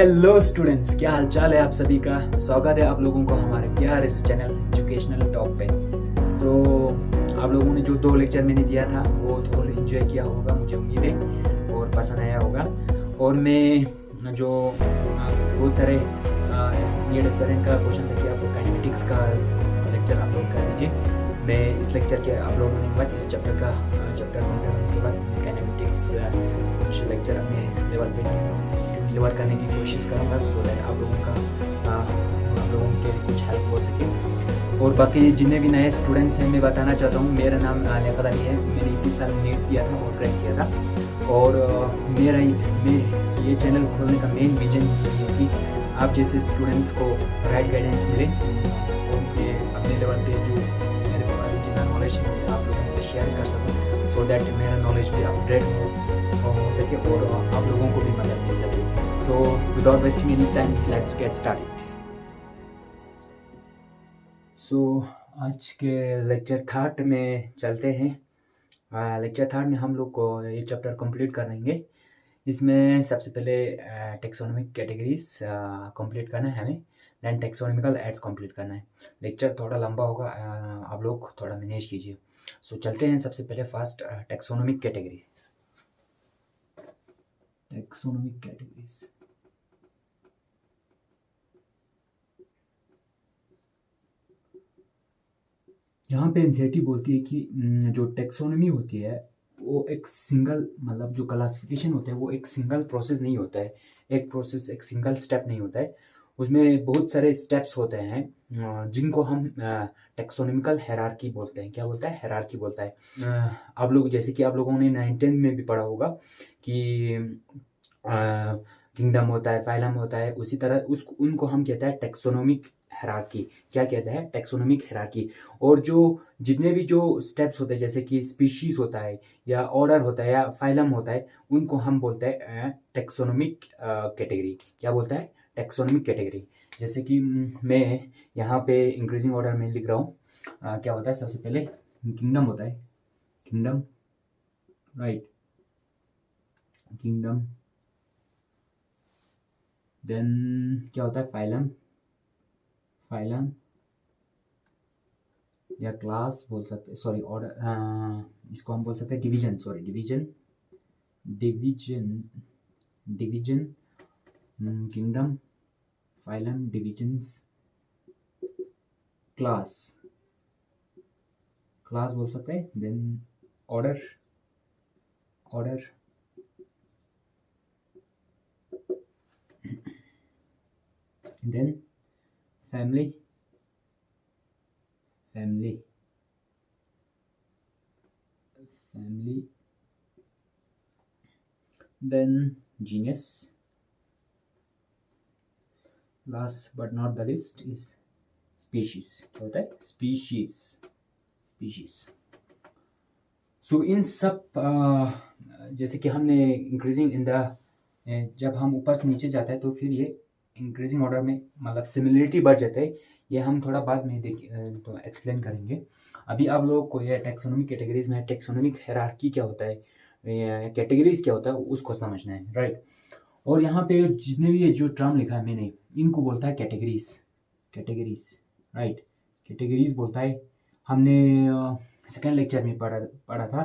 Hello students, क्या हालचाल है आप सभी का। स्वागत है आप लोगों को हमारे प्यार इस चैनल एजुकेशनल टॉप पे। आप लोगों ने जो 2 लेक्चर मैंने दिया था वो थोड़ा इन्जॉय किया होगा, मुझे उम्मीद है, और पसंद आया होगा। और मैं जो बहुत सारे नीट एस्पिरेंट का क्वेश्चन था कि आप काइनेमेटिक्स का लेक्चर अपलोड कर दीजिए। मैं इस लेक्चर के अपलोड होने के बाद, इस चैप्टर कंप्लीट होने के बाद मैं काइनेमेटिक्स कुछ लेक्चर अपने लेवल पे डिलीवर करने की कोशिश करूँगा, सो दैट आप लोगों के लिए कुछ हेल्प हो सके। और बाकी जितने भी नए स्टूडेंट्स हैं, मैं बताना चाहता हूँ, मेरा नाम लियाकत अली है। मैंने इसी साल नीट दिया था और क्रैक किया था। और मैं ये चैनल खोलने का मेन विजन ये है कि आप जैसे स्टूडेंट्स को राइट गाइडेंस मिले, और मैं अपने लेवल पे जो मेरे पास जितना नॉलेज है आप लोगों से शेयर कर सकूँ, सो दैट मेरा नॉलेज भी अपग्रेड हो सके और आप लोगों को भी मदद मिल सके। So without wasting any time, let's get started. So आज के लेक्चर 3 में चलते हैं। लेक्चर 3 में हम लोग को ये चैप्टर कंप्लीट कर लेंगे। इसमें सबसे पहले टेक्सोनोमिक कैटेगरीज कंप्लीट करना है हमें, देन टेक्सोनोमिकल एड्स कंप्लीट करना है। लेक्चर थोड़ा लंबा होगा, आप लोग थोड़ा मैनेज कीजिए। सो चलते हैं सबसे पहले first taxonomic categories. Taxonomic categories, यहाँ पे एनसीईआरटी बोलती है कि जो टेक्सोनोमी होती है वो एक सिंगल, मतलब जो क्लासिफिकेशन होता है वो एक सिंगल प्रोसेस नहीं होता है, एक प्रोसेस एक सिंगल स्टेप नहीं होता है। उसमें बहुत सारे स्टेप्स होते हैं जिनको हम टेक्सोनोमिकल हायरार्की बोलते हैं। क्या बोलता है? हायरार्की बोलता है। आप लोग जैसे कि आप लोगों ने 9th में भी पढ़ा होगा कि किंगडम होता है, फाइलम होता है, उसी तरह उनको हम कहते हैं टेक्सोनोमिक हायरार्की। क्या कहते हैं? Taxonomic hierarchy. और जो जितने भी जो स्टेप्स होते हैं, जैसे कि स्पीशीज होता है या ऑर्डर होता है या फाइलम होता है, उनको हम बोलते हैं टेक्सोनोमिक कैटेगरी। क्या बोलता है? Taxonomic category. जैसे कि मैं यहाँ पे इंक्रीजिंग ऑर्डर में लिख रहा हूँ। क्या होता है? सबसे पहले किंगडम होता है, किंगडम, राइट, किंगडम। देन क्या होता है? फाइलम, फाइलम या क्लास बोल सकते हैं, सॉरी ऑर्डर, इसको हम बोल सकते हैं division, sorry division, division, division, kingdom, phylum, divisions, class, class बोल सकते हैं। Then order, order, then family, family, family, then genus, last but not the list is species. क्या होता है? Species, species. सो इन सब जैसे कि हमने इंक्रीजिंग इन द, जब हम ऊपर से नीचे जाता है तो फिर ये इंक्रीजिंग ऑर्डर में मतलब सिमिलरिटी बढ़ जाता है। ये हम थोड़ा बाद में तो एक्सप्लेन करेंगे। अभी आप लोगों को ये टेक्सोनोमिक कैटेगरीज में टेक्सोनोमिक हायरार्की क्या होता है, कैटेगरीज क्या होता है, उसको समझना है, राइट। और यहाँ पे जितने भी ये जो टर्म लिखा है मैंने, इनको बोलता है कैटेगरीज, कैटेगरीज, राइट, कैटेगरीज बोलता है। हमने सेकेंड लेक्चर में पढ़ा था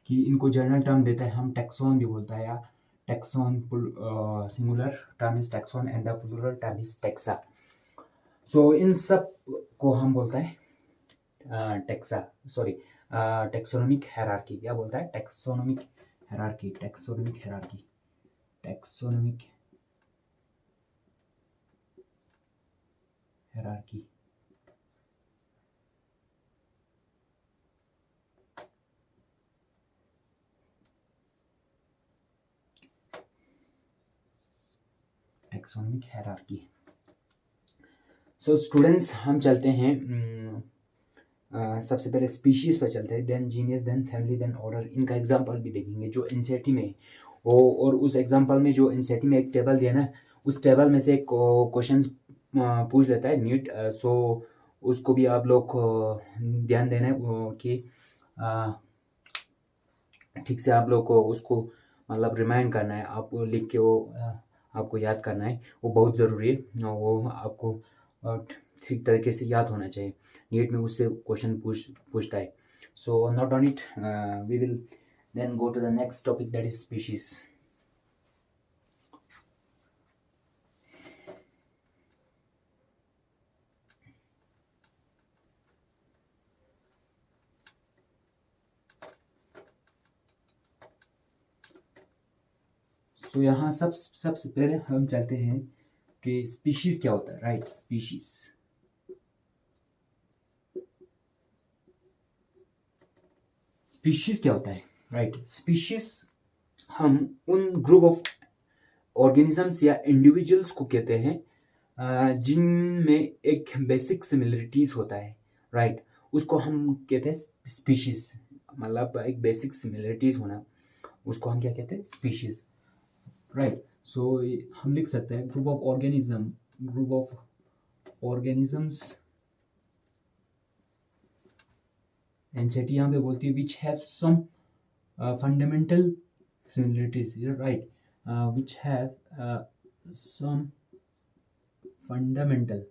कि इनको जनरल टर्म देता है, हम टैक्सोन भी बोलता है, या taxon, singular term is taxon and the plural term is taxa. So इन सब को हम बोलता है टैक्सा, सॉरी टैक्सोनोमिक हायरार्की। क्या बोलता है? Taxonomic hierarchy, taxonomic hierarchy, taxonomic hierarchy. Taxonomic hierarchy. So students, हम चलते हैं सबसे पहले स्पीशीज पर चलते हैं, then genius, then family, then order. इनका एग्जांपल भी देखेंगे जो एनसीईआरटी में और उस एग्जांपल में जो एनसीईआरटी में एक टेबल दिया ना, उस टेबल में से एक क्वेश्चन पूछ लेता है नीट। सो उसको भी आप लोग ध्यान देना है कि ठीक से आप लोग को उसको मतलब रिमाइंड करना है। आप लिख के वो आपको याद करना है, वो बहुत ज़रूरी है। वो आपको ठीक तरीके से याद होना चाहिए। नीट में उससे क्वेश्चन पूछता है। So not on it, we will then go to the next topic, that is species. So यहाँ सबसे पहले हम चलते हैं कि स्पीशीज क्या होता है, राइट। स्पीशीज क्या होता है, राइट। स्पीशीज हम उन ग्रुप ऑफ ऑर्गेनिजम्स या इंडिविजुअल्स को कहते हैं जिनमें एक बेसिक सिमिलरिटीज होता है, राइट। उसको हम कहते हैं स्पीशीज। मतलब एक बेसिक सिमिलरिटीज होना, उसको हम क्या कहते हैं, स्पीशीज, राइट। सो हम लिख सकते हैं ग्रुप ऑफ ऑर्गेनिजम्स, एनसीटी यहाँ पे बोलती है which have some fundamental similarities, right, which have some fundamental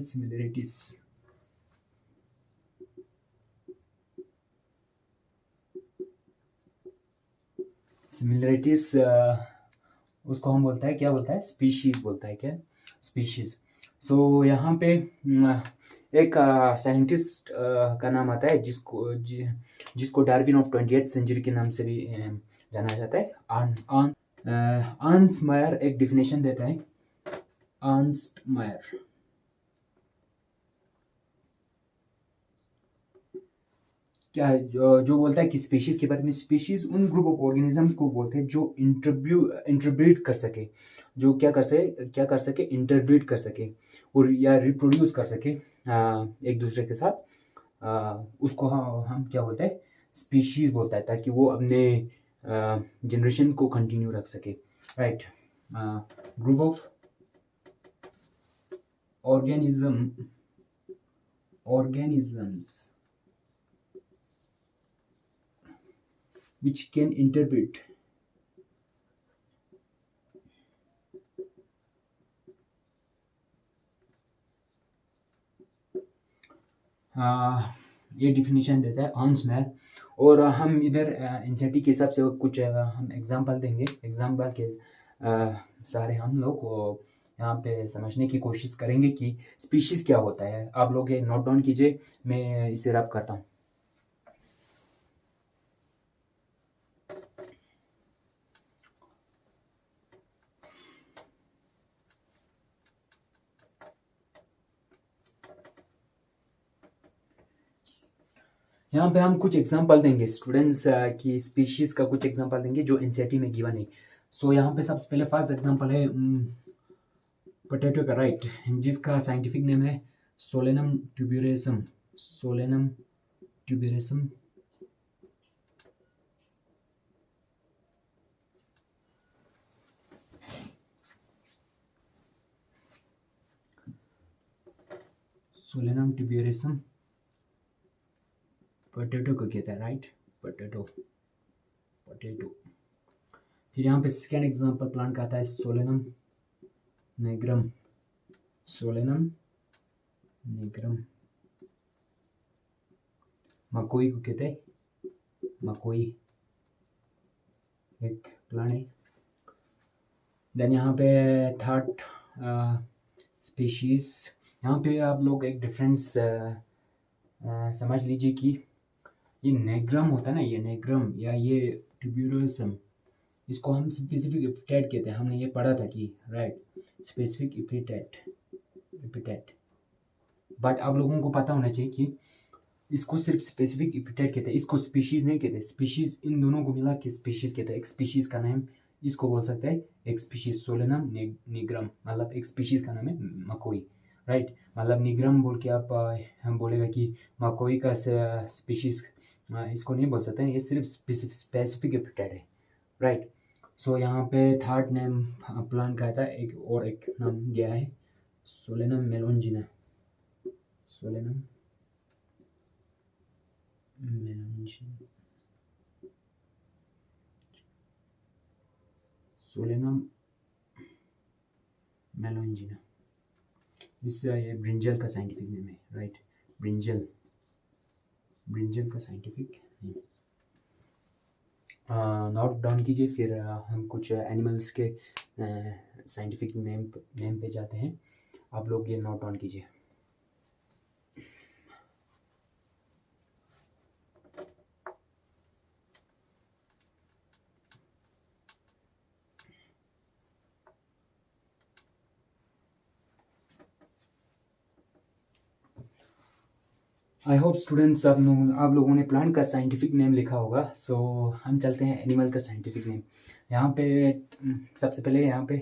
similarities, उसको हम बोलता है, क्या बोलता है, स्पीशीज बोलता है, क्या, स्पीशीज। सो यहाँ पे एक साइंटिस्ट का नाम आता है जिसको डार्विन ऑफ 20th सेंचुरी के नाम से भी जाना जाता है। अर्न्स्ट मायर एक डिफिनेशन देता है। अर्न्स्ट मायर क्या है, जो बोलता है कि स्पीशीज के बारे में, स्पीशीज उन ग्रुप ऑफ ऑर्गेनिज्म को बोलते हैं जो इंटरब्रीड कर सके, जो क्या कर सके, इंटरब्रीड कर सके और या रिप्रोड्यूस कर सके एक दूसरे के साथ। उसको हम क्या बोलते हैं, स्पीशीज बोलता है, ताकि वो अपने जनरेशन को कंटिन्यू रख सके, right. Group of organisms which can interbreed, ये डिफिनेशन देता है अर्न्स्ट मायर। और हम इधर एनसीईआरटी के हिसाब से कुछ हम एग्जांपल देंगे। एग्जांपल के सारे हम लोग यहाँ पे समझने की कोशिश करेंगे कि स्पीशीज क्या होता है। आप लोग ये नोट डाउन कीजिए, मैं इसे रैप करता हूँ। यहाँ पे हम कुछ एग्जांपल देंगे स्टूडेंट्स की स्पीशीज का, कुछ एग्जांपल देंगे जो एनसीईआरटी में गिवन है। सो यहाँ पे सबसे पहले फर्स्ट एग्जांपल है पोटैटो का, राइट, जिसका साइंटिफिक नेम है Solanum tuberosum. Solanum tuberosum potato को कहता है, राइट, पोटैटो। फिर यहाँ पे सेकेंड एग्जांपल प्लांट का आता है सोलेनम निग्रम। मकोई को कहते हैं, मकोई एक प्लांट है। देन यहाँ पे थर्ड स्पीशीज, यहाँ पे आप लोग एक डिफरेंस समझ लीजिए कि ये नेग्रम होता है ना, ये नेग्रम या ये ट्यूबेरोसम, इसको हम स्पेसिफिक एपिथेट कहते हैं। हमने ये पढ़ा था कि, राइट, स्पेसिफिक एपिथेट। बट आप लोगों को पता होना चाहिए कि इसको सिर्फ स्पेसिफिक एपिथेट कहते हैं, इसको स्पीशीज नहीं कहते। स्पीशीज इन दोनों को मिला के स्पीशीज कहते हैं। एक स्पीशीज का नाम इसको बोल सकते हैं, एक स्पीशीज सोलेनम निग्रम, मतलब एक स्पीशीज का नाम है मकोई, राइट। मतलब निग्रम बोल के आप हम बोलेगा कि मकोई का स्पीशीज, इसको नहीं बोल सकते, ये सिर्फ स्पेसिफिक एपिथेट है, राइट। सो यहाँ पे थर्ड नेम प्लांट का था, एक नाम गया है सोलेनम मेलोंजिना। सोलेनम मेलोंजिना, सोलेनम मेलोंजिना, इससे ये ब्रिंजल का साइंटिफिक नेम है, राइट। ब्रिंजल, ब्रिंजल का साइंटिफिक नेम। नोट डाउन कीजिए, फिर हम कुछ एनिमल्स के साइंटिफिक नेम पे जाते हैं। आप लोग ये नोट डाउन कीजिए। आई होप स्टूडेंट्स आप लोगों ने प्लांट का साइंटिफिक नेम लिखा होगा। सो हम चलते हैं एनिमल का साइंटिफिक नेम। यहाँ पे सबसे पहले यहाँ पे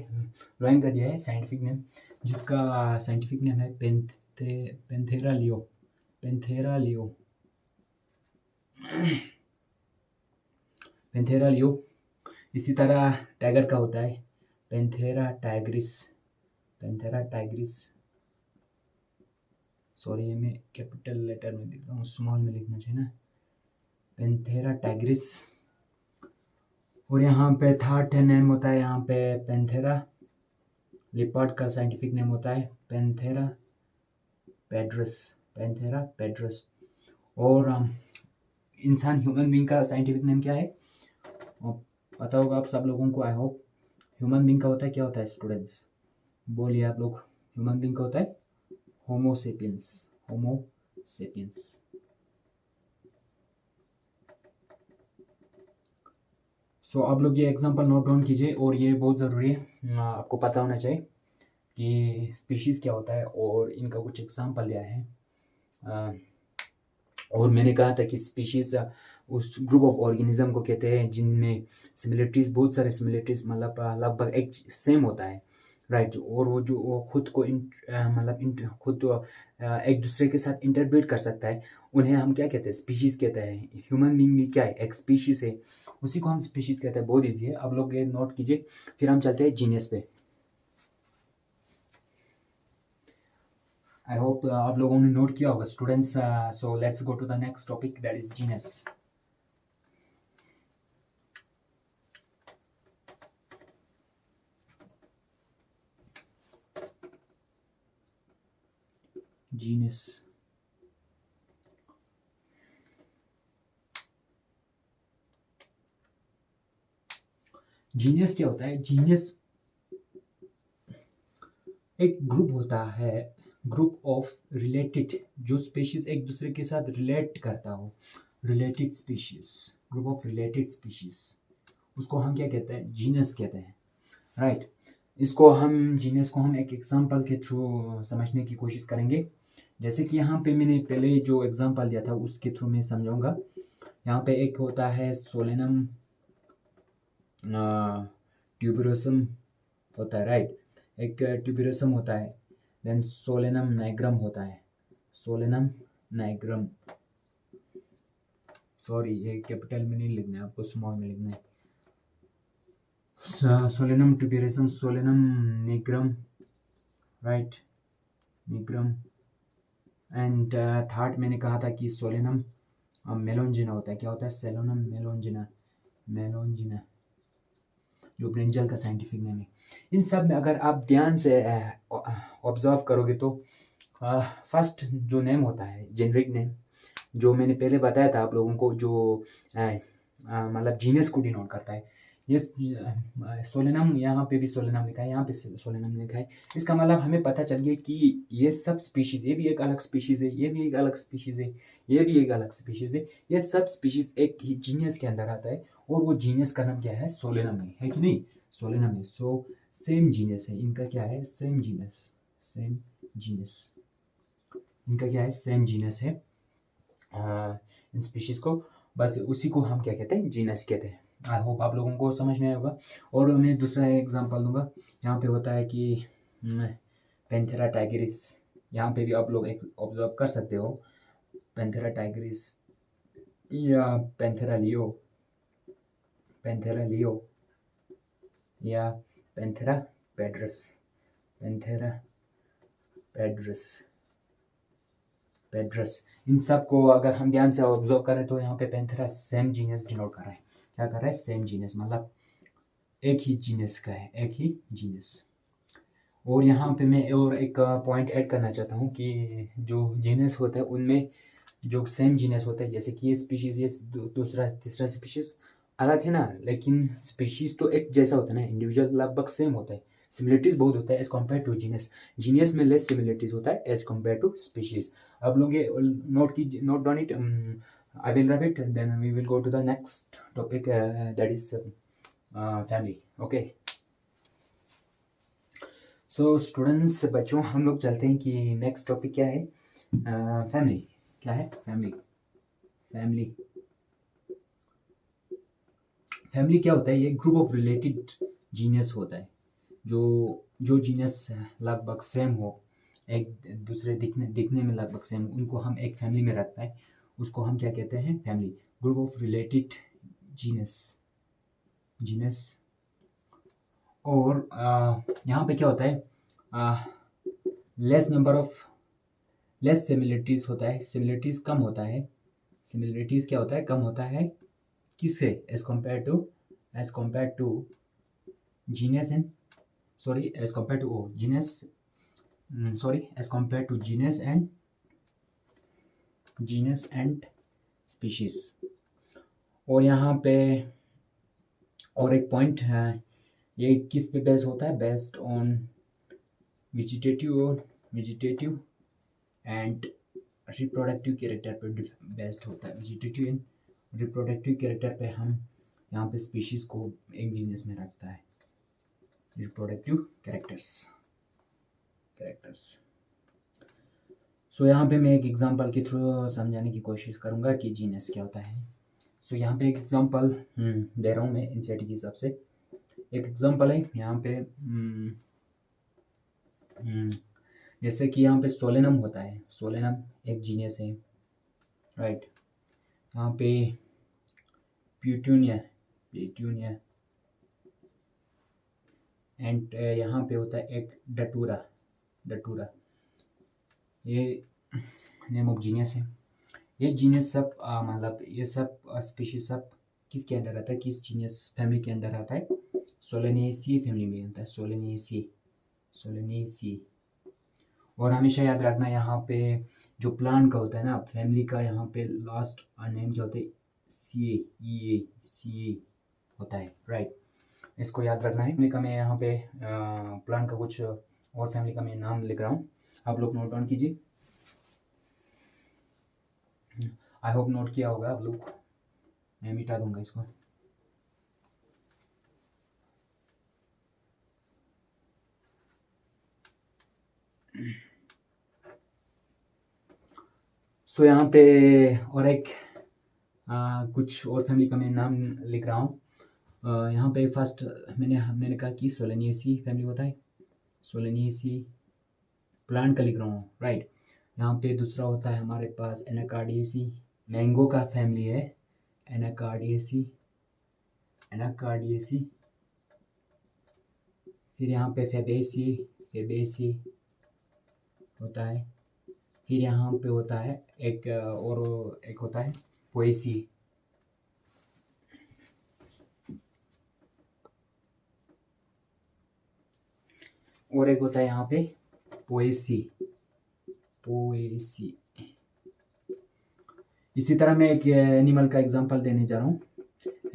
लाइन का दिया है साइंटिफिक नेम, जिसका साइंटिफिक नेम है पेंथेरा लियो, पेंथेरा लियो, पेंथेरा लियो। इसी तरह टाइगर का होता है Panthera Tigris, Panthera Tigris. Sorry, ये मैं कैपिटल लेटर में लिख रहा हूँ, स्मॉल में लिखना चाहिए ना, पेंथेरा टाइग्रिस। और यहाँ पे थर्ड नेम होता है यहाँ पे पेंथेरा लिपर्ड का साइंटिफिक नेम होता है पेंथेरा पेड्रस, पेंथेरा पेड्रस। और इंसान ह्यूमन बीइंग का साइंटिफिक नेम क्या है पता होगा आप सब लोगों को, आई होप। ह्यूमन बीइंग का होता है, क्या होता है स्टूडेंट्स, बोलिए आप लोग। ह्यूमन बीइंग का होता है होमो सेपियंस, होमो सेपियंस। सो आप लोग ये एग्जांपल नोट डाउन कीजिए, और ये बहुत ज़रूरी है, आपको पता होना चाहिए कि स्पीशीज़ क्या होता है, और इनका कुछ एग्जांपल दिया है। और मैंने कहा था कि स्पीशीज़ उस ग्रुप ऑफ ऑर्गेनिज्म को कहते हैं जिनमें सिमिलरिटीज़, बहुत सारे सिमिलरिटीज़, मतलब लगभग एक सेम होता है, राइट। और वो खुद को खुद एक दूसरे के साथ इंटरब्रीड कर सकता है, उन्हें हम क्या कहते हैं, स्पीशीज़ कहते हैं। ह्यूमन बीइंग भी क्या है, एक स्पीशीज़ है, उसी को हम स्पीशीज़ कहते हैं। बहुत ईजी है, आप लोग ये नोट कीजिए। फिर हम चलते हैं जीनियस पे। आई होप आप लोगों ने नोट किया होगा students. So let's go to the next topic, that is genus. Genus, genius क्या होता है? जीनियस एक ग्रुप होता है, ग्रुप ऑफ रिलेटेड, जो स्पीशीज एक दूसरे के साथ रिलेट करता हो, related species, group of related species, उसको हम क्या कहते हैं, जीनस कहते हैं, राइट। इसको हम जीनस को हम एक एग्जांपल के थ्रू समझने की कोशिश करेंगे। जैसे कि यहाँ पे मैंने पहले जो एग्जांपल दिया था उसके थ्रू मैं समझाऊंगा। यहाँ पे एक होता है सोलेनम ट्यूबरोसम होता है, राइट। एक ट्यूबरोसम होता है, देन सोलेनम नाइग्रम होता है, सोलेनम नाइग्रम। सॉरी, ये कैपिटल में नहीं लिखना है, आपको स्मॉल में लिखना है। Solanum tuberosum, Solanum nigrum, right, nigrum. And third मैंने कहा था कि सोलेनम मेलोंजिना होता है। क्या होता है? सोलेनम मेलोंजिना, मेलोंजिना, जो ब्रिंजल का साइंटिफिक नेम है। इन सब में अगर आप ध्यान से ऑब्जर्व करोगे तो फर्स्ट जो नेम होता है, जेनरिक नेम, जो मैंने पहले बताया था आप लोगों को, जो मतलब जीनस को डिनोट करता है, ये सोलेनम, यहाँ पे भी सोलेनम लिखा है, यहाँ पे सोलेनम लिखा है। इसका मतलब हमें पता चल गया कि ये सब स्पीशीज, ये भी एक अलग स्पीशीज है, ये भी एक अलग स्पीशीज है, ये भी एक अलग स्पीशीज है, ये सब स्पीशीज एक ही जीनियस के अंदर आता है, और वो जीनियस का नाम क्या है? सोलेनम है कि नहीं? सोलेनम है। सो सेम जीनियस है इनका, क्या है? सेम जीनस, सेम जीनस, इनका क्या है? सेम जीनस है इन स्पीशीज को, बस उसी को हम क्या कहते हैं? जीनस कहते हैं। आई होप आप लोगों को समझ में आया होगा। और मैं दूसरा एग्जांपल दूंगा। यहाँ पे होता है कि पेंथेरा टाइग्रिस, यहाँ पे भी आप लोग एक ऑब्जर्व कर सकते हो, पेंथेरा टाइग्रिस या पेंथेरा लियो, पेंथेरा लियो या पेंथेरा पेड्रस, पेंथेरा पेड्रस, पेड्रस। इन सब को अगर हम ध्यान से ऑब्जर्व करें तो यहाँ पे पैंथेरा सेम जीनस डिनोट कर रहा है। क्या कर रहा है? सेम जीनस, मतलब एक ही जीनस का है, एक ही जीनस। और यहाँ पे मैं और एक पॉइंट ऐड करना चाहता हूँ कि जो जीनस होता है उनमें जो सेम जीनस होता है, जैसे कि ये स्पीशीज, ये दूसरा तीसरा स्पीशीज अलग है ना, लेकिन स्पीशीज तो एक जैसा होता है ना, इंडिविजुअल लगभग सेम होता है, सिमिलरिटीज बहुत होता है as compare to genus. Genus में लेस सिमिलरिटीज होता है एज कम्पेयर टू स्पीशीज। आप लोग ये note down it. I will wrap it, then we will go to the next topic, that is family. Okay, so students, बच्चों, हम लोग चलते हैं कि नेक्स्ट टॉपिक क्या है। फैमिली क्या है? फैमिली फैमिली क्या होता है? ये ग्रुप ऑफ रिलेटेड जीनस होता है, जो जीनस लगभग सेम हो, एक दूसरे दिखने में लगभग सेम, उनको हम एक फैमिली में रखते हैं, उसको हम क्या कहते हैं? Family. Group of related genus. और यहाँ पे क्या होता है? लेस सिमिलरिटीज होता है, सिमिलरिटीज कम होता है। सिमिलरिटीज क्या होता है? कम होता है किससे? As compare to genus and as compare to genus and species. और यहाँ पे और एक पॉइंट है, ये किस पे बेस्ड होता है? Based on vegetative and reproductive character पे बेस्ड होता है। वेजिटेटिव एंड रिप्रोडक्टिव कैरेक्टर पे हम यहाँ पे स्पीशीज को एक जीनस में रखता है। Reproductive characters. सो यहाँ पे मैं एक एग्जांपल के थ्रू समझाने की कोशिश करूँगा कि जीनस क्या होता है। सो यहाँ पे एक एग्जांपल दे रहा हूँ मैं एनसीईआरटी के हिसाब से। एक एग्जांपल है यहाँ पे, जैसे कि यहाँ पे सोलेनम होता है। सोलेनम एक जीनस है, राइट। यहाँ पे प्यूटूनिया एंड यहाँ पे होता है एक डटूरा। ये नेम ऑफ जीनस है। ये जीनस सब मतलब ये सब स्पीशीज सब किसके अंदर आता है? किस जीनस फैमिली के अंदर आता है? सोलेनेसिए फैमिली में आता है। सोलेनेसिए। और हमेशा याद रखना, यहाँ पे जो प्लांट का होता है ना फैमिली का, यहाँ पे लास्ट नेम जो होता है सी होता है, राइट। इसको याद रखना है। फैमिली का मैं यहाँ पे प्लांट का कुछ और फैमिली का मैं नाम लिख रहा हूँ, आप लोग नोट डाउन कीजिए। आई होप नोट किया होगा आप लोग। मैं मिटा दूंगा इसको। सो यहाँ पे और एक कुछ और फैमिली का मैं नाम लिख रहा हूँ। यहाँ पे फर्स्ट मैंने कहा कि सोलेनियसी फैमिली होता है। सोलेनियसी प्लांट का लिख रहा हूँ, राइट। यहाँ पे दूसरा होता है हमारे पास एनाकार्डियेसी, मैंगो का फैमिली है। एनाकार्डियेसी। फिर यहाँ पे फेबेसी होता है। फिर यहाँ पे होता है एक होता है पोएसी। और एक होता है यहाँ पे पोएसी। इसी तरह मैं एक एनिमल का एग्जांपल देने जा रहा हूँ।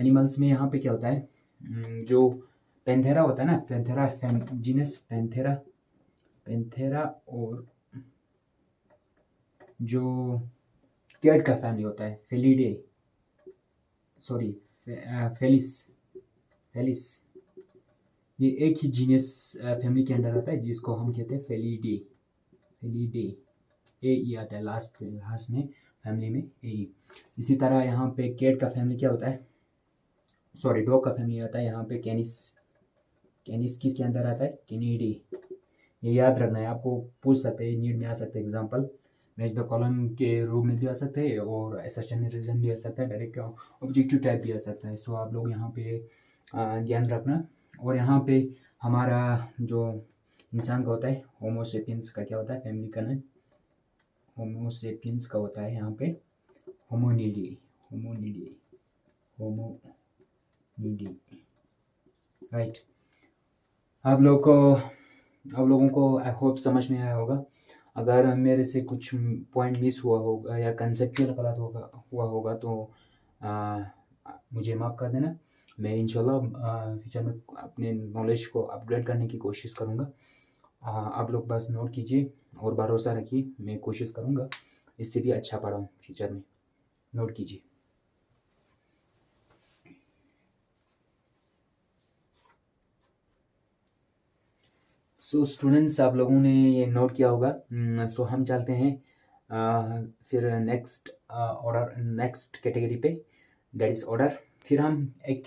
एनिमल्स में यहाँ पे क्या होता है, जो पैंथेरा होता है ना, पैंथेरा जीनस पैंथेरा और जो कैट का फैमिली होता है फेलिस, ये एक ही जीनस फैमिली के अंदर आता है जिसको हम कहते हैं फेलिडे। ए ई आता है लास्ट में फैमिली में ए। इसी तरह यहाँ पे कैट का फैमिली क्या होता है, डॉग का फैमिली आता है यहाँ पे कैनिस किसके अंदर आता है? कैनिडी। ये याद रखना है, आपको पूछ सकते हैं, नीड में आ सकते हैं एग्जांपल, मैच द कॉलम के रूप में भी आ सकते हैं और असर्शन रीजन भी आ सकता है, डायरेक्ट ऑब्जेक्टिव टाइप भी आ सकता है। सो आप लोग यहाँ पे ध्यान रखना। और यहाँ पे हमारा जो इंसान का होता है होमो सेपियंस का क्या होता है फैमिली का नाम? होमोसेपियंस का होता है यहाँ पे होमोनिडी, होमोनिडी, होमोनिडी, राइट। आप लोगों को आई होप समझ में आया होगा। अगर मेरे से कुछ पॉइंट मिस हुआ होगा या कंसेप्चुअल गलत हुआ होगा तो मुझे माफ़ कर देना। मैं इंशाल्लाह फ्यूचर में अपने नॉलेज को अपग्रेड करने की कोशिश करूँगा। आप लोग बस नोट कीजिए और भरोसा रखिए, मैं कोशिश करूँगा इससे भी अच्छा पढ़ाऊँ फ्यूचर में। नोट कीजिए। सो स्टूडेंट्स, आप लोगों ने ये नोट किया होगा। सो हम चलते हैं फिर नेक्स्ट कैटेगरी पे, दैट इज़ ऑर्डर। फिर हम एक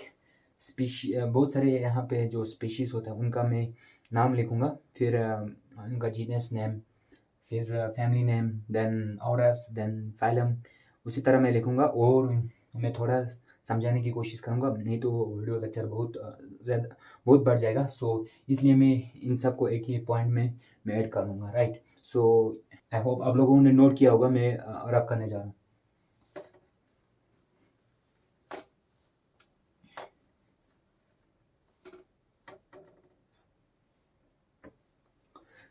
बहुत सारे यहाँ पे जो स्पीशीज़ होता है उनका मैं नाम लिखूँगा, फिर उनका जीनस नेम, फिर family name, then orders, then phylum, उसी तरह मैं लिखूँगा। और मैं थोड़ा समझाने की कोशिश करूँगा, नहीं तो वीडियो लेक्चर बहुत बढ़ जाएगा। सो इसलिए मैं इन सब को एक ही पॉइंट में मैं ऐड कर लूँगा, राइट। सो आई होप आप लोगों ने नोट किया होगा, मैं रब करने जा रहा हूँ।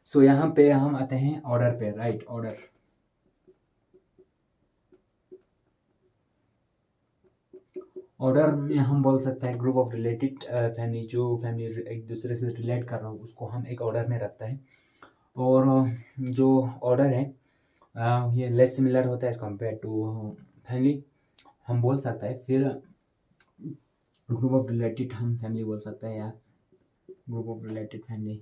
सो यहाँ पे हम आते हैं ऑर्डर पे, राइट। ऑर्डर में हम बोल सकते हैं ग्रुप ऑफ रिलेटेड फैमिली, जो फैमिली एक दूसरे से रिलेट कर रहा हो उसको हम एक ऑर्डर में रखते हैं। और जो ऑर्डर है ये लेस सिमिलर होता है एज कम्पेयर टू फैमिली, हम बोल सकते हैं। फिर ग्रुप ऑफ रिलेटेड हम फैमिली बोल सकते हैं, या group of related family.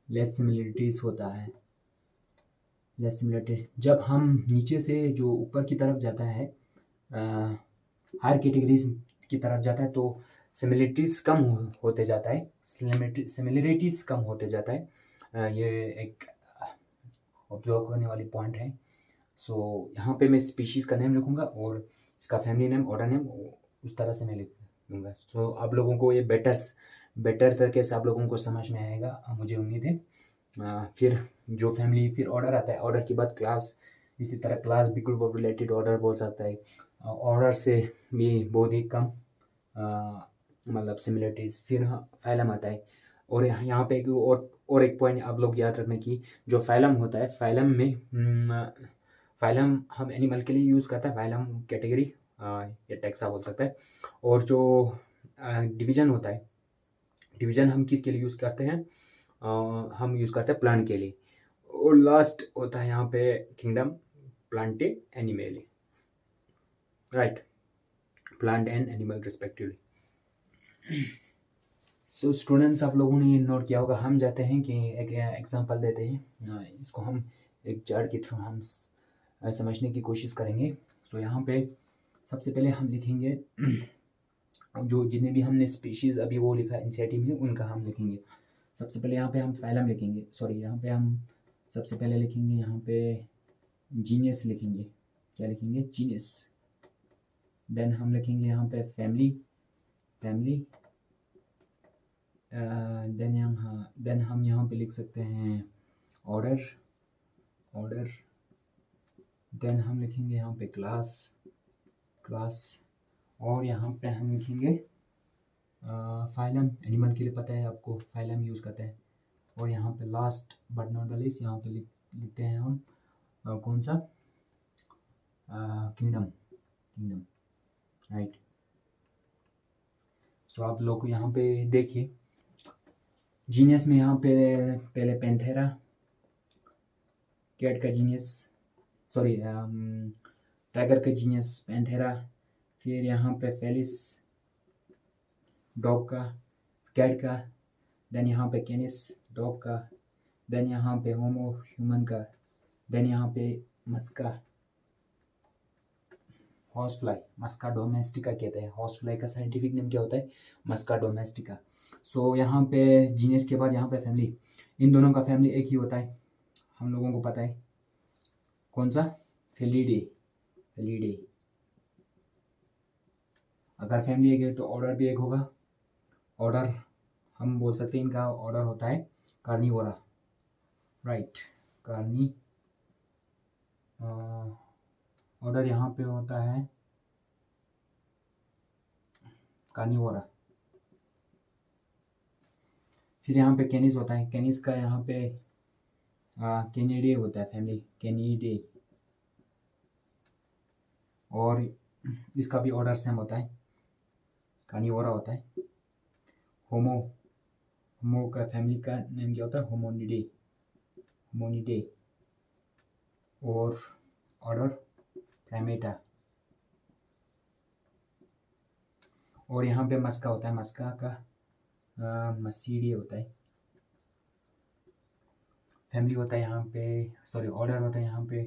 Less similarities होता है, लेस सिमिलरिटीज जब हम नीचे से जो ऊपर की तरफ जाता है, हायर कैटेगरीज की तरफ जाता है, तो सिमिलरिटीज कम होते जाता है, सिमिलरिटीज कम होते जाता है। ये एक ऑब्जर्व करने वाली पॉइंट है। सो यहाँ पे मैं स्पीशीज़ का नेम लिखूँगा और इसका फैमिली नेम, ऑर्डर नेम उस तरह से मैं लिख दूँगा। सो आप लोगों को ये बेटर तरीके से आप लोगों को समझ में आएगा, मुझे उम्मीद है। फिर जो फैमिली, फिर ऑर्डर आता है, ऑर्डर के बाद क्लास, इसी तरह क्लास भी ग्रुप ऑफ रिलेटेड ऑर्डर बोल सकता है। ऑर्डर से भी बहुत ही कम मतलब सिमिलरिटीज़। फिर फाइलम आता है। और यहाँ पे और एक पॉइंट आप लोग याद रखने की, जो फाइलम होता है, फाइलम में फाइलम हम एनिमल के लिए यूज़ करता है, फाइलम कैटेगरी या टैक्सा बोल सकता है। और जो डिवीज़न होता है, डिवीज़न हम किसके लिए यूज़ करते हैं, हम यूज़ करते हैं प्लांट के लिए। और लास्ट होता है यहाँ पे kingdom, Plantae animal, right, plant and animal respectively. So students, आप लोगों ने नोट किया होगा। हम जाते हैं कि एक एग्जांपल देते हैं, इसको हम एक चार्ट के थ्रू हम समझने की कोशिश करेंगे। सो यहाँ पे सबसे पहले हम लिखेंगे जो जितने भी हमने स्पीशीज़ अभी वो लिखा एनसीईआरटी में, उनका हम लिखेंगे। सबसे पहले यहाँ पे हम फाइलम लिखेंगे, सॉरी यहाँ पे हम सबसे पहले लिखेंगे यहाँ पे जीनियस लिखेंगे। क्या लिखेंगे? जीनियस। देन हम लिखेंगे यहाँ पे फैमिली, देन हम यहाँ पे लिख सकते हैं ऑर्डर, देन हम लिखेंगे यहाँ पे क्लास, और यहाँ पे हम लिखेंगे फाइलम, एनिमल के लिए पता है आपको फाइलम यूज़ करते हैं। और यहाँ पे last but not the least यहाँ पे लिखते हैं हम कौन सा, किंगडम, राइट। सो आप लोग यहाँ पे देखिए, जीनियस में यहाँ पे पहले पैंथेरा, कैट का जीनियस, सॉरी टाइगर का जीनियस पैंथेरा, फिर यहाँ पे फेलिस डॉग का, कैट का, देन यहाँ पे कैनिस डॉग का, देन यहाँ पे होमो ह्यूमन का, देन यहाँ पे मस्का हॉर्स फ्लाई, मस्का डोमेस्टिका कहते हैं। हॉर्स फ्लाई का साइंटिफिक नेम क्या होता है? मस्का डोमेस्टिका। सो यहाँ पे जीनियस के बाद यहाँ पे फैमिली, इन दोनों का फैमिली एक ही होता है, हम लोगों को पता है कौन सा, फेलिडे। अगर फैमिली एक है तो ऑर्डर भी एक होगा। ऑर्डर हम बोल सकते हैं इनका ऑर्डर होता है कार्निवोरा, राइट। कार्नी ऑर्डर यहाँ पे होता है कार्निवोरा। फिर यहाँ पे कैनिस होता है, कैनिस का यहाँ पे कैनिडे होता है, फैमिली कैनिडे, और इसका भी ऑर्डर सेम होता है, कार्निवोरा होता है। होमो, होमो का फैमिली का नेम क्या होता है, होमोनिडे, होमोनिडे, और ऑर्डर प्राइमेटा। और यहाँ पे मस्का होता है, मस्का का मसीडी होता है, फैमिली होता है यहाँ पे, सॉरी ऑर्डर होता है यहाँ पे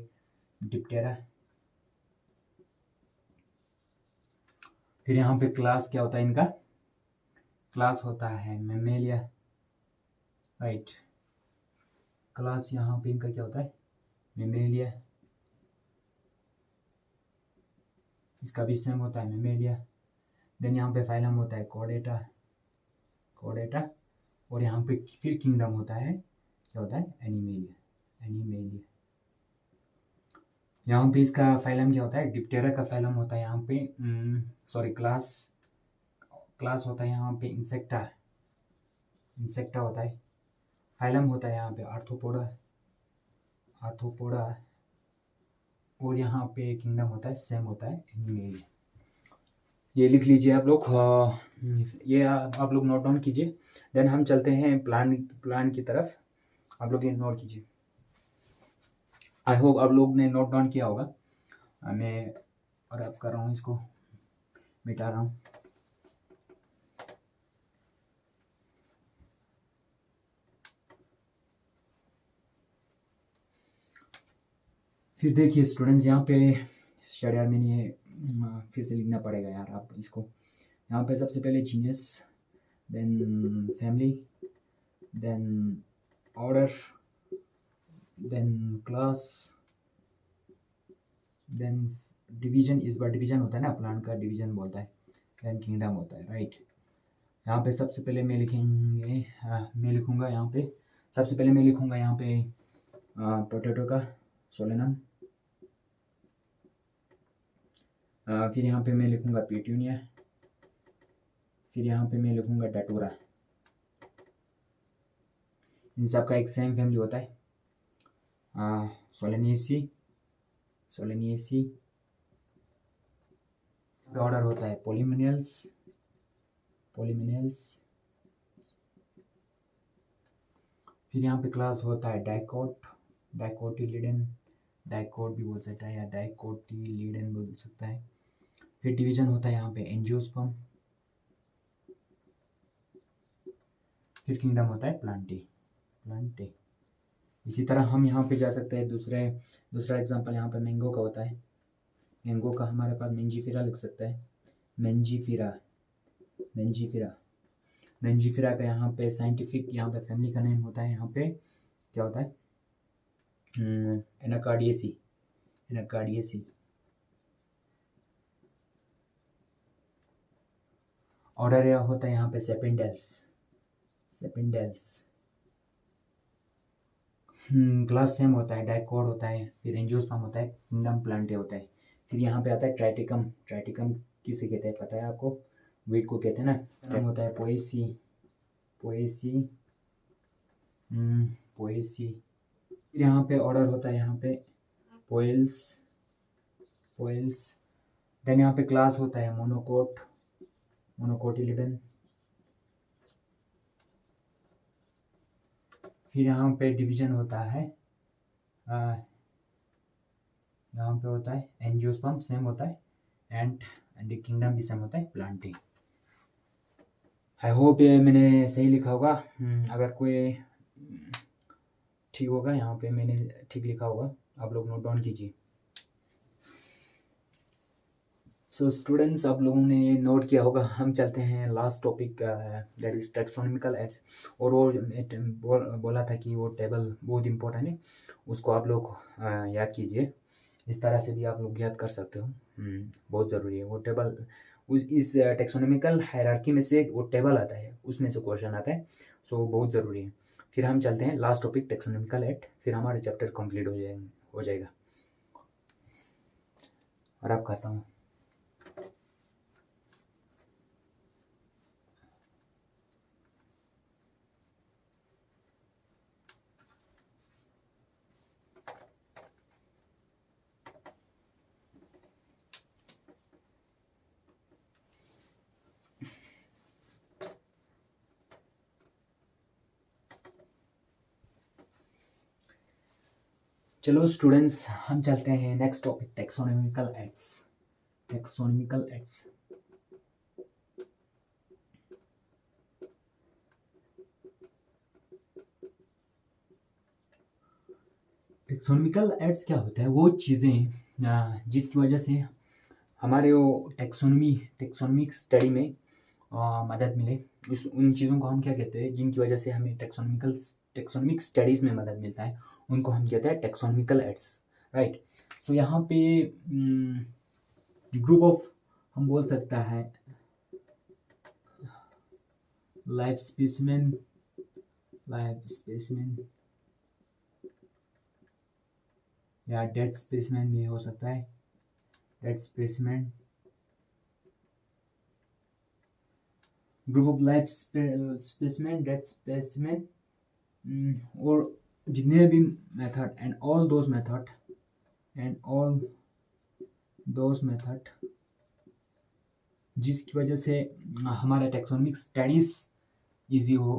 डिप्टेरा। फिर यहाँ पे क्लास क्या होता है इनका, क्लास होता है मेमेलिया, राइट। क्लास यहाँ पे इनका क्या होता है, मेमेलिया, इसका भी सेम होता है मेमेलिया। देन यहाँ पे फाइलम होता है कोडेटा, कोडेटा, और यहाँ पे फिर किंगडम होता है, क्या होता है, एनिमेलिया, एनिमेलिया। यहाँ पे इसका फाइलम क्या होता है, डिप्टेरा का फाइलम होता है यहाँ पे, सॉरी क्लास, क्लास होता है यहाँ पे इंसेक्टा, इंसेक्टा होता है। फाइलम होता है यहाँ पे आर्थ्रोपोडा, आर्थ्रोपोडा, और यहाँ पे किंगडम होता है, सेम होता है एनिमेलिया। ये लिख लीजिए आप लोग, ये आप लोग नोट डाउन कीजिए। देन हम चलते हैं प्लान की तरफ, आप लोग ये नोट कीजिए। आई होप आप लोग ने नोट डाउन किया होगा। मैं और अब कर रहा हूँ, इसको मिटा रहा हूँ। फिर देखिए स्टूडेंट्स, यहाँ पे शायद यार मैंने फिर से लिखना पड़ेगा यार, आप इसको यहाँ पे सबसे पहले genius, then family, then order, then class, then division, इस बार डिवीजन होता है ना, प्लांट का डिवीजन बोलता है, देन किंगडम होता है, राइट। यहाँ पे सबसे पहले मैं लिखेंगे, मैं लिखूँगा यहाँ पे, सबसे पहले मैं लिखूँगा यहाँ पे पोटैटो का सोलेनम, फिर यहाँ पे मैं लिखूँगा पेट्यूनिया, फिर यहाँ पे मैं लिखूँगा डाटूरा। इन सब का एक सेम फैमिली होता है, सोलेनियेसी, सोलेनियेसी। ऑर्डर होता है पोलिमिनियल्स, पोलिमिनियल्स। फिर यहाँ पे क्लास होता है डाइकोट, डाइकोटिलिडन, डाइकोट भी बोल सकता है या डाइकोटिलिडन बोल सकता है। फिर डिवीजन होता है यहाँ पे एंजियोस्पर्म, फिर किंगडम होता है प्लांटे, प्लांटे। इसी तरह हम यहाँ पे जा सकते हैं, दूसरा एग्जांपल यहाँ पे मैंगो का होता है, मैंगो का हमारे पास मेंजीफिरा लिख सकता है, मेंजीफिरा, मेंजीफिरा, मेंजीफिरा का यहाँ पे साइंटिफिक यहाँ पे फैमिली का नेम होता है, यहाँ पे क्या होता है, एनाकार्डियेसी, एनाकार्डियेसी। ऑर्डर यह होता है यहाँ पे सेपेंडेल्स, सेपेंडेल्स। क्लास सेम होता है, डाइकोट होता है, फिर एंजियोस्पर्म होता है, किंगडम प्लांटे होता है। फिर यहाँ पे आता है ट्राइटिकम, ट्राइटिकम किसे कहते हैं पता है आपको, वीट को कहते हैं ना। टाइम होता है पोएसी, पोएसी, पोएसी। फिर यहाँ पे ऑर्डर होता है यहाँ पे पोएल्स, पोएल्स। देन यहाँ पे क्लास होता है मोनोकोट, मोनोकोटिलिडन। फिर यहाँ पे डिवीजन होता है, यहाँ पे होता है एंजियोस्पर्म, सेम होता है, एंड किंगडम भी सेम होता है, प्लांटे। आई होप ये मैंने सही लिखा होगा, अगर कोई ठीक होगा, यहाँ पे मैंने ठीक लिखा होगा, आप लोग नोट डाउन कीजिए। सो स्टूडेंट्स, आप लोगों ने नोट किया होगा। हम चलते हैं last topic, that is taxonomical aids. और वो बोला था कि वो टेबल बहुत इंपॉर्टेंट है, उसको आप लोग याद कीजिए। इस तरह से भी आप लोग याद कर सकते हो, बहुत ज़रूरी है वो टेबल। इस टैक्सोनॉमिकल हायरार्की में से वो टेबल आता है, उसमें से क्वेश्चन आता है, सो बहुत ज़रूरी है। फिर हम चलते हैं लास्ट टॉपिक टेक्सोनॉमिकल एट, फिर हमारा चैप्टर कंप्लीट हो जाएगा। और अब करता हूँ। चलो स्टूडेंट्स, हम चलते हैं next topic taxonomical aids. Taxonomical aids taxonomical aids क्या होता है? वो चीज़ें जिसकी वजह से हमारे वो टेक्सोनॉमिक स्टडी में मदद मिले, उन चीज़ों को हम क्या कहते हैं, जिनकी वजह से हमें टेक्सोनॉमिक स्टडीज़ में मदद मिलता है, उनको हम कहते हैं टेक्सोनॉमिकल एड्स, राइट। सो यहाँ पे ग्रुप ऑफ हम बोल सकता है लाइव स्पेसिमेन या डेड स्पेसिमेन भी हो सकता है, dead specimen, group of live specimen, dead specimen, और जितने भी method and all those method जिसकी वजह से हमारा टेक्सोनॉमिक स्टडीज इजी हो,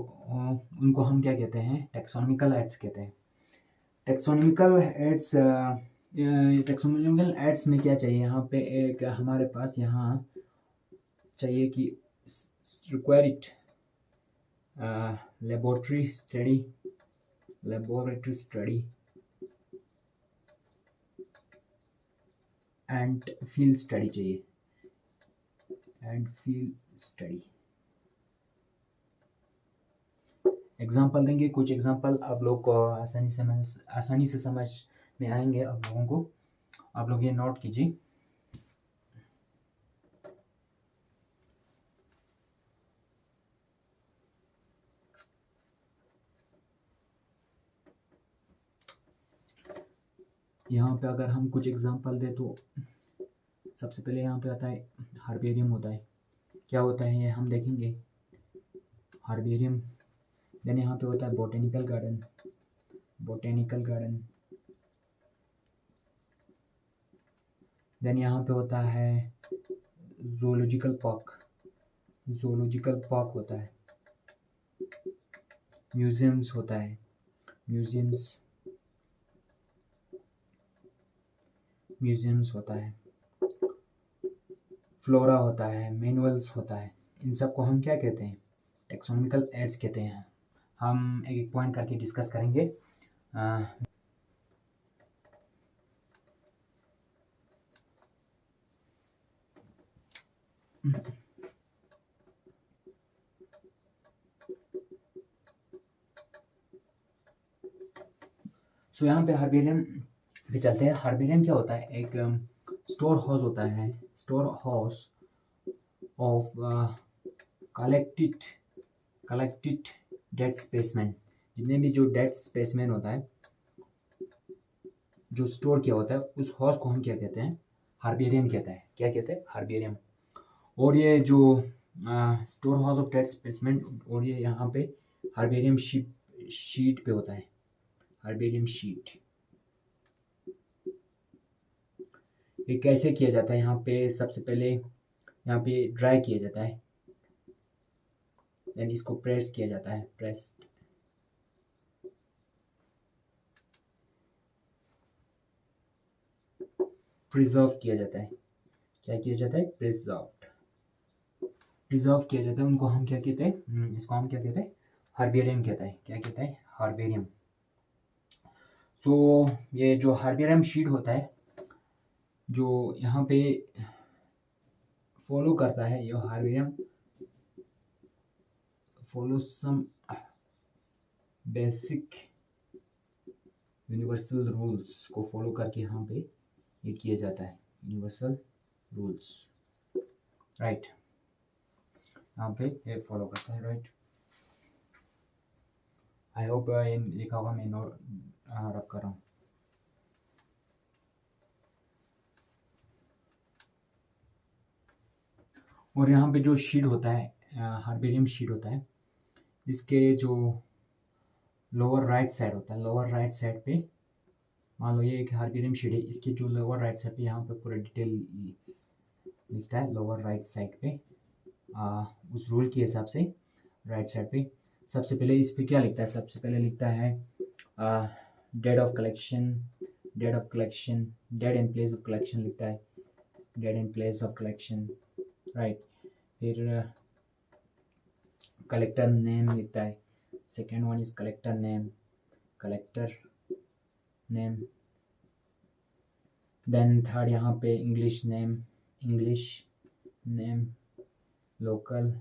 उनको हम क्या कहते हैं? टेक्सोनॉमिकल एड्स कहते हैं। टेक्सोनॉमिकल एड्स में क्या चाहिए? यहाँ पे एक हमारे पास यहाँ चाहिए कि required laboratory study and field study चाहिए, एग्जाम्पल देंगे, कुछ एग्जाम्पल आप लोग को आसानी से समझ में आएंगे आप लोगों को। आप लोग ये नोट कीजिए। यहाँ पे अगर हम कुछ एग्जाम्पल दे तो सबसे पहले यहाँ पे आता है हर्बेरियम होता है। क्या होता है ये हम देखेंगे, हर्बेरियम। देन यहाँ पे होता है बोटेनिकल गार्डन। देन यहाँ पे होता है ज़ूलॉजिकल पार्क होता है, म्यूजियम्स होता है, म्यूजियम्स होता है, फ्लोरा होता है, मैनुअल्स होता है। इन सब को हम क्या कहते हैं? टेक्सोनॉमिकल एड्स कहते हैं। हम एक एक पॉइंट करके डिस्कस करेंगे। सो यहाँ पे हर्बेरियम पे चलते हैं। हर्बेरियम क्या होता है? एक स्टोर हाउस होता है, store house of collected dead specimen. जितने भी जो डेड स्पेसिमेन होता है, जो स्टोर किया होता है, उस हाउस को हम क्या कहते हैं? हर्बेरियम कहता है। क्या कहते हैं? हर्बेरियम। और ये जो store house of dead specimen, और ये यहाँ पे हर्बेरियम शीट पे होता है, हर्बेरियम शीट। ये कैसे किया जाता है? यहाँ पे सबसे पहले यहाँ पे ड्राई किया जाता है, देन इसको प्रेस किया जाता है, प्रिजर्व किया जाता है। क्या किया जाता है? प्रिजर्व किया जाता है। उनको हम क्या कहते हैं? इसको हम क्या कहते हैं? हर्बेरियम कहता है। क्या कहता है? हर्बेरियम। सो ये जो हर्बेरियम शीट होता है, जो यहाँ पे फॉलो करता है, ये herbarium follow some basic universal rules को फॉलो करके यहाँ पे ये किया जाता है, यूनिवर्सल रूल्स, राइट। यहाँ पे ये फॉलो करता है, राइट। आई होप ये लिखा होगा, मैं नोट रब कर रहा हूँ। और यहाँ पे जो शीट होता है, हर्बेरियम शीट होता है, इसके जो लोअर राइट साइड होता है, लोअर राइट साइड पे मान लो ये एक हर्बेरियम शीट है, इसके जो लोअर राइट साइड पे यहाँ पे पूरा डिटेल लिखता है लोअर राइट साइड पे, उस रूल के हिसाब से राइट साइड पे सबसे पहले इस पे क्या लिखता है, सबसे पहले लिखता है date of collection, date of collection, date and place of collection लिखता है, date and place of collection, right. फिर कलेक्टर नेम लिखता है, second one is collector name, collector name. Then third यहाँ पे English name, English name, local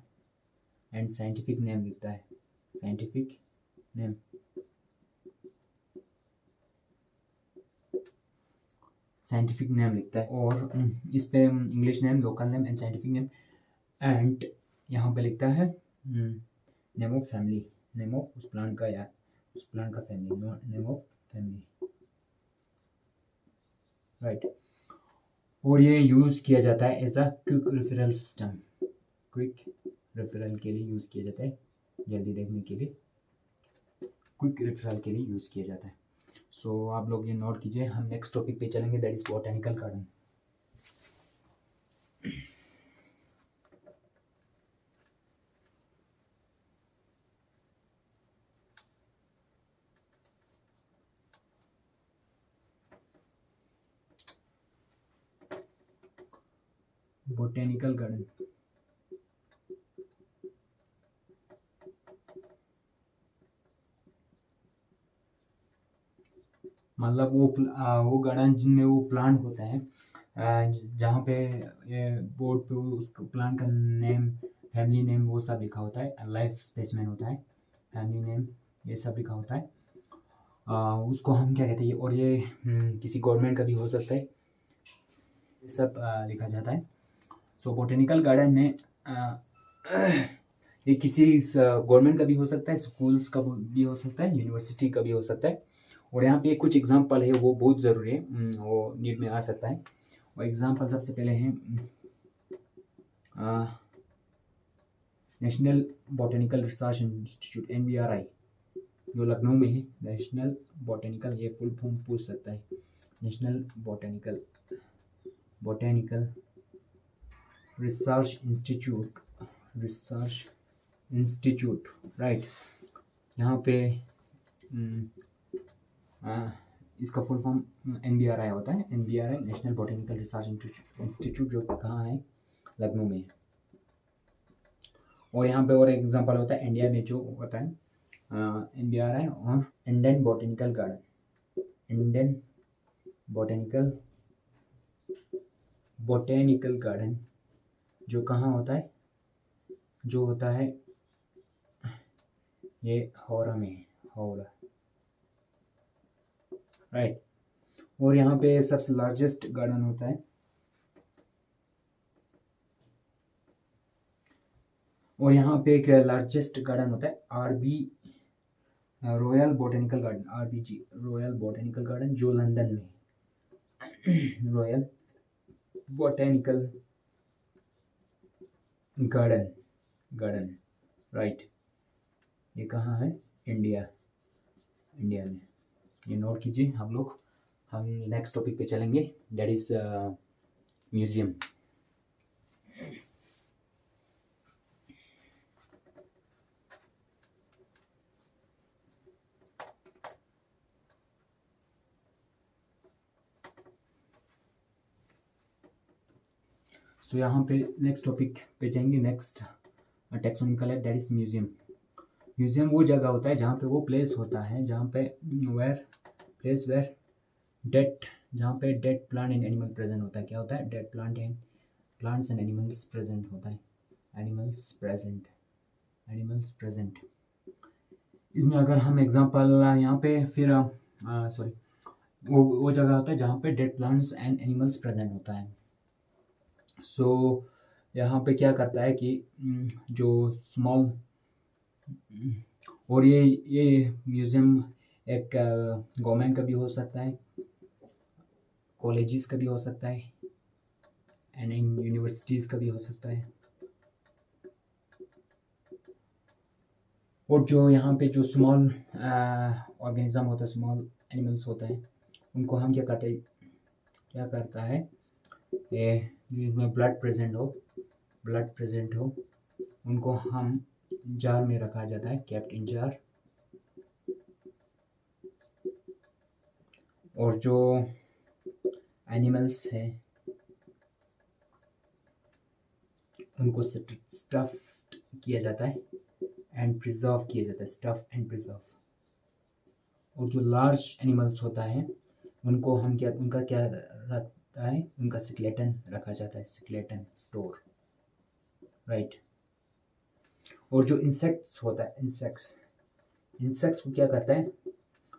and scientific name लिखता है, scientific name. Scientific name लिखता है, और इस पे English name, local name and scientific name, and यहाँ पे लिखता है name of family, name of उस प्लांट का या उस प्लांट का family, name of family, right. और ये यूज़ किया जाता है as a quick referral system, quick referral के लिए यूज़ किया जाता है, जल्दी देखने के लिए क्विक रेफरल के लिए यूज़ किया जाता है। सो आप लोग ये नोट कीजिए। हम नेक्स्ट टॉपिक पे चलेंगे, that is botanical garden. Botanical garden मतलब वो गार्डन जिनमें वो प्लांट होता है, जहाँ पे बोर्ड पे उस प्लांट का नेम, फैमिली नेम वो सब लिखा होता है, लाइफ स्पेसिमेन होता है, फैमिली नेम ये सब लिखा होता है, उसको हम क्या कहते हैं। और ये किसी गवर्नमेंट का भी हो सकता है, ये सब लिखा जाता है। सो बोटेनिकल गार्डन में ये किसी गवर्नमेंट का भी हो सकता है, स्कूल्स का भी हो सकता है, यूनिवर्सिटी का भी हो सकता है। और यहाँ पे कुछ एग्जांपल है, वो बहुत ज़रूरी है, वो नीड में आ सकता है। और एग्जांपल सबसे पहले है national botanical research institute NBRI जो लखनऊ में है। नेशनल बोटेनिकल, ये फुल फॉर्म पूछ सकता है, national botanical research institute, right. यहाँ पे इसका फुल फॉर्म NBRI होता है, NBRI national botanical research institute, जो कहाँ है, लखनऊ में है। और यहाँ पे और एग्जांपल होता है इंडिया में जो होता है NBRI और Indian botanical garden, Indian botanical garden जो कहाँ होता है, जो होता है ये हावड़ा में है, हावड़ा, राइट। और यहाँ पे सबसे लार्जेस्ट गार्डन होता है, और यहाँ पे एक लार्जेस्ट गार्डन होता है RB royal botanical garden, RBG royal botanical garden जो लंदन में है। Royal botanical garden, right. ये कहाँ है, इंडिया में। ये नोट कीजिए हम लोग। हम नेक्स्ट टॉपिक पे चलेंगे, दैट इज म्यूजियम। सो यहाँ पे नेक्स्ट टॉपिक पे जाएंगे, नेक्स्ट टैक्सोनॉमिकल है, दैट इज म्यूजियम। म्यूजियम वो जगह होता है जहाँ पे वो प्लेस होता है जहाँ पे प्लेस वेयर जहाँ पे dead plant and animal present होता है। क्या होता है, dead plants and animals present होता है, एनिमल्स प्रेजेंट। इसमें अगर हम एग्जांपल यहाँ पे फिर सॉरी वो जगह होता है जहाँ पे dead plants and animals present होता है। सो यहाँ पे क्या करता है कि जो स्मॉल और ये म्यूज़ियम एक गवर्नमेंट का भी हो सकता है, कॉलेजेस का भी हो सकता है, एंड यूनिवर्सिटीज़ का भी हो सकता है। और जो यहाँ पे जो स्मॉल ऑर्गेनिज्म होता है, स्मॉल एनिमल्स होता है, उनको हम क्या करता है, ये जो इसमें ब्लड प्रेजेंट हो, उनको हम जार में रखा जाता है, केप्ट इन जार। और जो एनिमल्स हैं उनको स्टफ किया जाता है एंड प्रिजर्व किया जाता है, स्टफ एंड प्रिजर्व। और जो लार्ज एनिमल्स होता है उनको हम उनका क्या रखता है, उनका स्केलेटन रखा जाता है, स्केलेटन स्टोर, राइट। और जो इंसेक्ट्स होता है, इंसेक्ट्स को क्या करता है,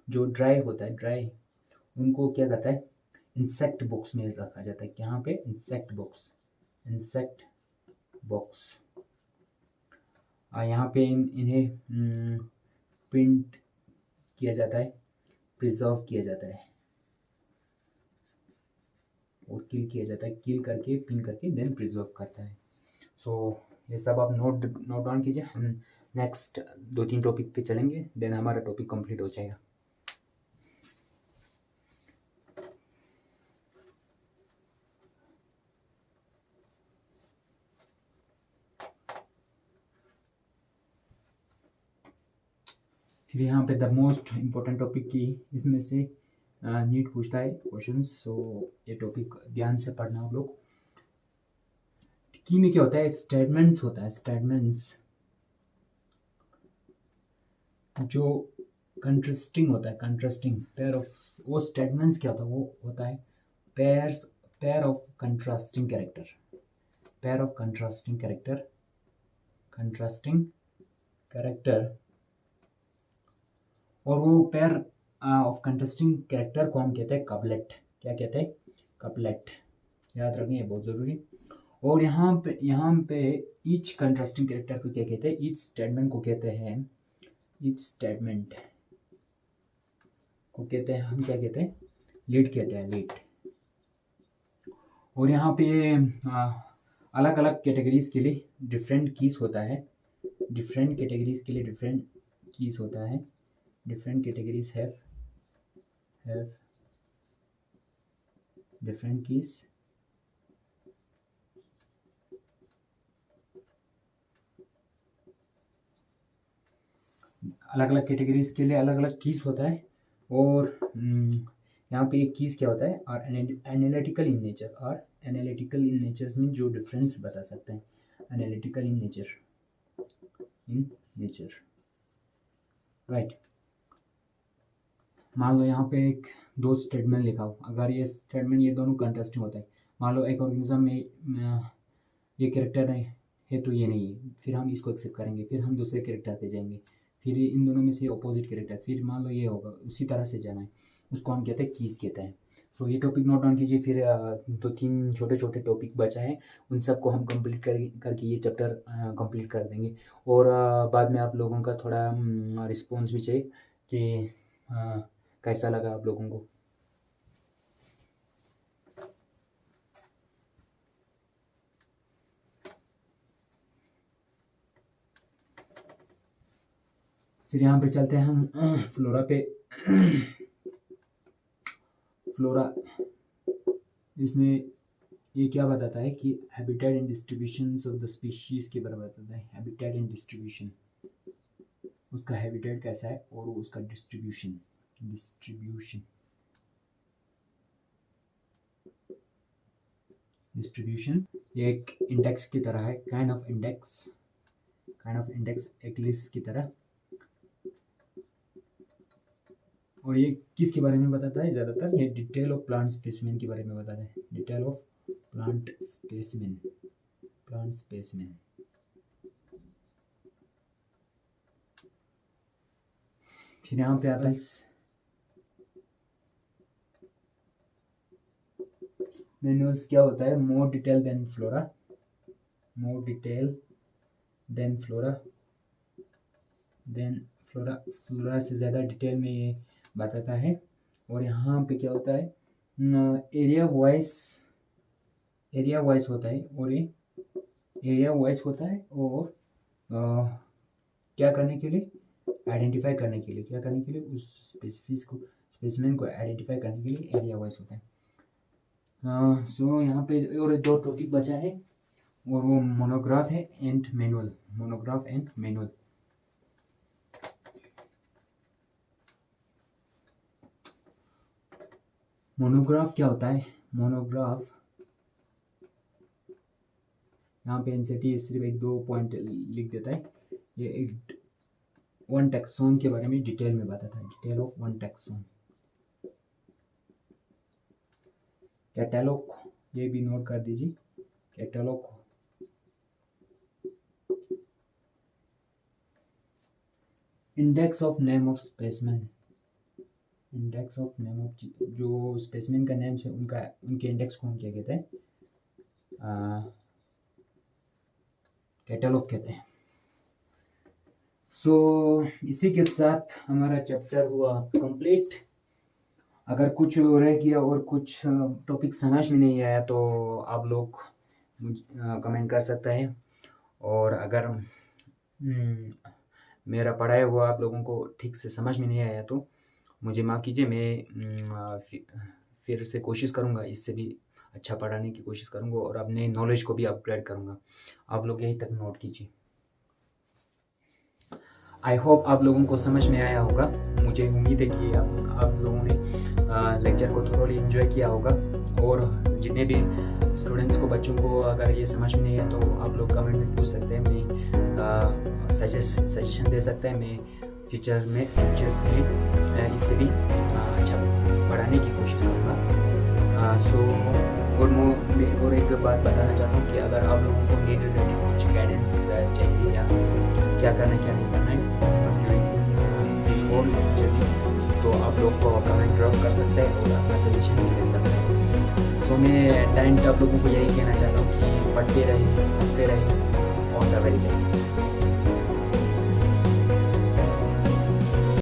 जो ड्राई होता है, उनको क्या करता है, इंसेक्ट बॉक्स में रखा जाता है। यहाँ पे इंसेक्ट बॉक्स। यहाँ पे इन्हें प्रिंट किया जाता है, प्रिजर्व किया जाता है और किल किया जाता है, किल करके पिन करके देन प्रिजर्व करता है। सो ये सब आप नोट डाउन कीजिए। हम नेक्स्ट 2-3 टॉपिक पे चलेंगे, देन हमारा टॉपिक कंप्लीट हो जाएगा। फिर यहाँ पे द मोस्ट इम्पोर्टेंट टॉपिक की इसमें से नीट पूछता है क्वेश्चन, सो ये टॉपिक ध्यान से पढ़ना आप लोग। की में क्या होता है, स्टेटमेंट्स होता है, स्टेटमेंट्स जो कंट्रास्टिंग होता है, कंट्रास्टिंग पेयर ऑफ, वो स्टेटमेंट्स क्या होता है, वो होता है pair of contrasting character, pair of contrasting character. और वो पेयर ऑफ कंट्रास्टिंग कैरेक्टर को हम कहते हैं कपलेट। क्या कहते हैं, कपलेट, याद रखनी है, बहुत ज़रूरी। और यहाँ पे ईच कंट्रास्टिंग कैरेक्टर को क्या कहते हैं, ईच स्टेटमेंट को कहते हैं, हम क्या कहते हैं, लीड कहते हैं, लीड। और यहाँ पे अलग अलग कैटेगरीज के लिए डिफरेंट कीज होता है, डिफरेंट कैटेगरीज के लिए डिफरेंट कीज होता है, different categories have different keys। अलग अलग कैटेगरीज के लिए अलग अलग कीज होता है। और यहाँ पे एक कीज क्या होता है, और एनालिटिकल इन नेचर, और एनालिटिकल इन नेचर में जो डिफरेंस बता सकते हैं, एनालिटिकल इन नेचर, राइट। मान लो यहाँ पे एक दो स्टेटमेंट लिखा हो, अगर ये स्टेटमेंट ये दोनों कंट्रास्टिंग होता है, मान लो एक ऑर्गेनिज्म में ये कैरेक्टर है तो ये नहीं है, फिर हम इसको एक्सेप्ट करेंगे, फिर हम दूसरे कैरेक्टर पे जाएंगे, फिर इन दोनों में से अपोजिट कैरेक्टर, फिर मान लो ये होगा, उसी तरह से जाना है, उसको हम कहते हैं कीज कहते हैं। सो ये टॉपिक नोट डाउन कीजिए। फिर 2-3 छोटे छोटे टॉपिक बचा है, उन सबको हम कंप्लीट करके ये चैप्टर कंप्लीट कर देंगे। और बाद में आप लोगों का थोड़ा रिस्पॉन्स भी चाहिए कि कैसा लगा आप लोगों को। फिर यहाँ पे चलते हैं हम फ्लोरा पे। फ्लोरा इसमें ये क्या बताता है कि habitat and distribution of the species के बारे में बताता है, हैबिटेट एंड डिस्ट्रीब्यूशन, उसका हैबिटेट कैसा है और उसका डिस्ट्रीब्यूशन ये एक इंडेक्स की तरह है, काइंड ऑफ इंडेक्स, एक लिस्ट की तरह। और ये किसके बारे में बताता है, ज़्यादातर ये डिटेल ऑफ प्लांट स्पेसिमेन के बारे में बताता है, डिटेल ऑफ प्लांट स्पेसिमेन। फिर यहाँ पे आता है मैनुअल्स, क्या होता है, मोर डिटेल देन फ्लोरा से ज़्यादा डिटेल में ये बताता है। और यहाँ पे क्या होता है, एरिया वाइज होता है, और ये एरिया वाइज होता है, और क्या करने के लिए, आइडेंटिफाई करने के लिए, क्या करने के लिए, उस स्पेसिमेन को आइडेंटिफाई करने के लिए एरिया वाइज होता है। सो यहाँ पे और 2 टॉपिक बचा है, और वो मोनोग्राफ है and manual. Monograph and manual. Monograph क्या होता है? मोनोग्राफ यहाँ पे एनसीटी सिर्फ 1-2 पॉइंट लिख देता है। ये एक 1 टैक्सॉन के बारे में डिटेल में बताता है, डिटेल ऑफ 1 टैक्सॉन। कैटलॉग, ये भी नोट कर दीजिए, catalogue. Index of name of specimen, index of name of, जो स्पेसिमेन का नेम है उनके इंडेक्स को हम क्या कहते हैं? कैटलॉग कहते हैं। सो इसी के साथ हमारा चैप्टर हुआ कंप्लीट। अगर कुछ रह गया और कुछ टॉपिक समझ में नहीं आया तो आप लोग कमेंट कर सकते हैं। और अगर मेरा पढ़ाया हुआ आप लोगों को ठीक से समझ में नहीं आया तो मुझे माफ़ कीजिए, मैं फिर से कोशिश करूँगा, इससे भी अच्छा पढ़ाने की कोशिश करूँगा और अपने नॉलेज को भी अपग्रेड करूँगा। आप लोग यही तक नोट कीजिए। आई होप आप लोगों को समझ में आया होगा। मुझे उम्मीद है कि आप लोगों ने लेक्चर को थोड़ा एंजॉय किया होगा। और जितने भी स्टूडेंट्स को, बच्चों को अगर ये समझ में नहीं है तो आप लोग कमेंट में पूछ सकते हैं, मैं सजेशन दे सकते हैं। मैं फ्यूचर्स में इससे भी अच्छा पढ़ाने की कोशिश करूँगा। और एक बात बताना चाहता हूँ कि अगर आप लोगों को नीट रिलेटेड कुछ गाइडेंस चाहिए या क्या करना क्या नहीं करना है दिस होल जर्नी, तो आप लोग को कमेंट ड्रॉप कर सकते हैं और अपना सजेशन भी दे सकते हैं। सो मैं टाइम आप लोगों को यही कहना चाहता हूँ कि पढ़ते रहिए, हंसते रहिए। All the very best.